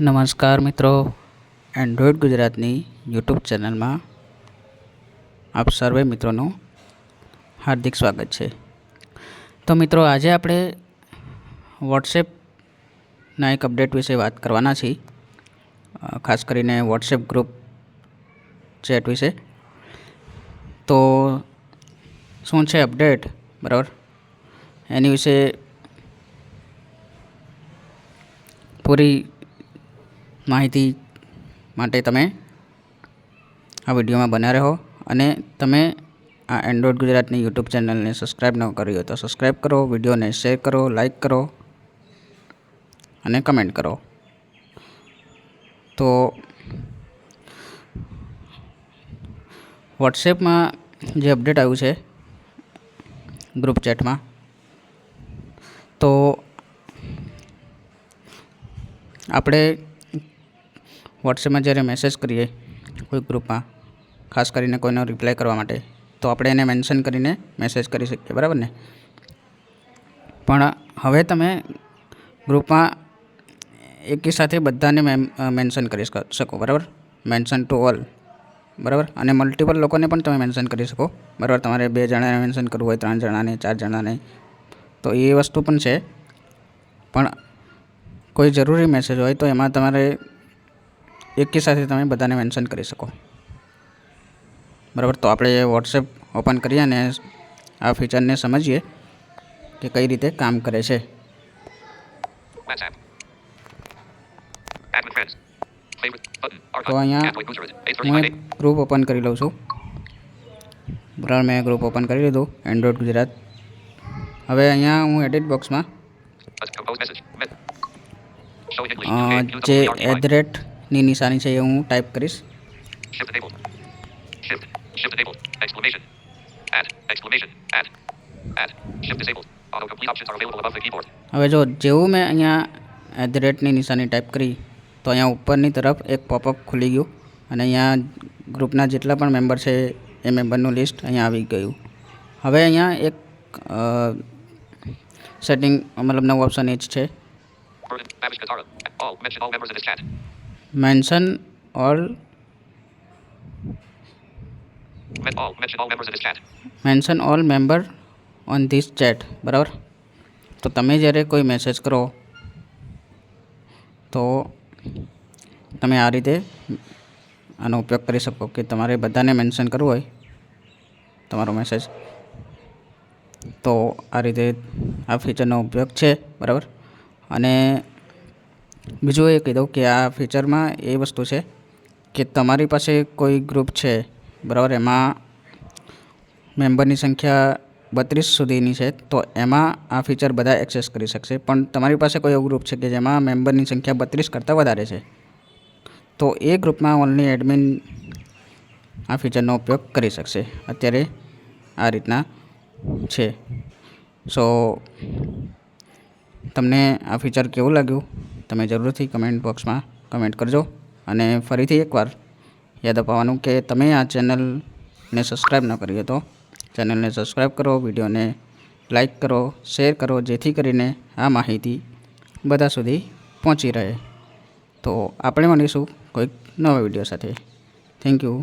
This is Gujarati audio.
નમસ્કાર મિત્રો, એન્ડ્રોઈડ ગુજરાતની યુટ્યુબ ચેનલમાં આપ સર્વે મિત્રોનું હાર્દિક સ્વાગત છે। તો મિત્રો, આજે આપણે વોટ્સએપના એક અપડેટ વિશે વાત કરવાના છીએ, ખાસ કરીને વોટ્સએપ ગ્રુપ ચેટ વિશે। તો શું છે અપડેટ, બરાબર, એની વિશે પૂરી માહિતી માટે તમે આ વિડીયોમાં બન્યા રહો અને તમે આ એન્ડ્રોઈડ ગુજરાતની યુટ્યુબ ચેનલને સબસ્ક્રાઈબ ન કરી હોય તો સબસ્ક્રાઈબ કરો, વિડીયોને શેર કરો, લાઈક કરો અને કમેન્ટ કરો। તો વોટ્સએપમાં જે અપડેટ આવ્યું છે ગ્રુપ ચેટમાં, તો આપણે વોટ્સએપમાં જ્યારે મેસેજ કરીએ કોઈ ગ્રુપમાં, ખાસ કરીને કોઈનો રિપ્લાય કરવા માટે, તો આપણે એને મેન્શન કરીને મેસેજ કરી શકીએ, બરાબર ને। પણ હવે તમે ગ્રુપમાં એકી સાથે બધાને મેન્શન કરી શકો, બરાબર, મેન્શન ટુ ઓલ, બરાબર, અને મલ્ટિપલ લોકોને પણ તમે મેન્શન કરી શકો, બરાબર। તમારે 2 જણાને મેન્શન કરવું હોય, 3 જણાને, 4 જણાને, તો એ વસ્તુ પણ છે। પણ કોઈ જરૂરી મેસેજ હોય તો એમાં તમારે એકી સાથે તમે બધાને મેન્શન કરી શકો, બરાબર। તો આપણે વોટ્સએપ ઓપન કરીએ અને આ ફીચરને સમજીએ કે કઈ રીતે કામ કરે છે। તો અહીંયા હું એક ગ્રુપ ઓપન કરી લઉં છું, બરાબર। મેં ગ્રુપ ઓપન કરી લીધું, એન્ડ્રોઈડ ગુજરાત। હવે અહીંયા હું એડિટ બોક્સમાં જે @ ની નિશાની છે એ હું ટાઈપ કરીશ। હવે જો જેવું મેં અહીંયા @ ની નિશાની ટાઈપ કરી તો અહીંયા ઉપરની તરફ એક પોપઅપ ખુલી ગયું અને અહીંયા ગ્રુપના જેટલા પણ મેમ્બર છે એ મેમ્બરનું લિસ્ટ અહીંયા આવી ગયું। હવે અહીંયા એક સેટિંગ, મતલબ નવો ઓપ્શન એ જ છે, mention all member on this chat, બરાબર। તો તમે જ્યારે કોઈ મેસેજ કરો તો તમે આ રીતે આનો ઉપયોગ કરી શકો કે તમારે બધાને મેન્શન કરવું હોય તમારો મેસેજ, તો આ રીતે આ ફીચરનો ઉપયોગ છે, બરાબર। અને બીજું એ કહી દઉં કે આ ફીચરમાં એ વસ્તુ છે કે તમારી પાસે કોઈ ગ્રુપ છે, બરાબર, એમાં મેમ્બરની સંખ્યા 32 સુધીની છે, તો એમાં આ ફીચર બધા એક્સેસ કરી શકશે। પણ તમારી પાસે કોઈ એવું ગ્રુપ છે કે જેમાં મેમ્બરની સંખ્યા 32 કરતાં વધારે છે, તો એ ગ્રુપમાં ઓનલી એડમિન આ ફીચરનો ઉપયોગ કરી શકશે। અત્યારે આ રીતના છે। સો તમને આ ફીચર કેવું લાગ્યું તમે જરૂરથી કમેન્ટ બોક્સમાં કમેન્ટ કરજો। અને ફરીથી એકવાર યાદ અપાવવાનું કે તમે આ ચેનલને સબસ્ક્રાઈબ ન કરી હોય તો ચેનલને સબસ્ક્રાઈબ કરો, વિડીયોને લાઈક કરો, શેર કરો, જેથી કરીને આ માહિતી બધા સુધી પહોંચી રહે। તો આપણે મળીશું કોઈક નવા વિડીયો સાથે। Thank you.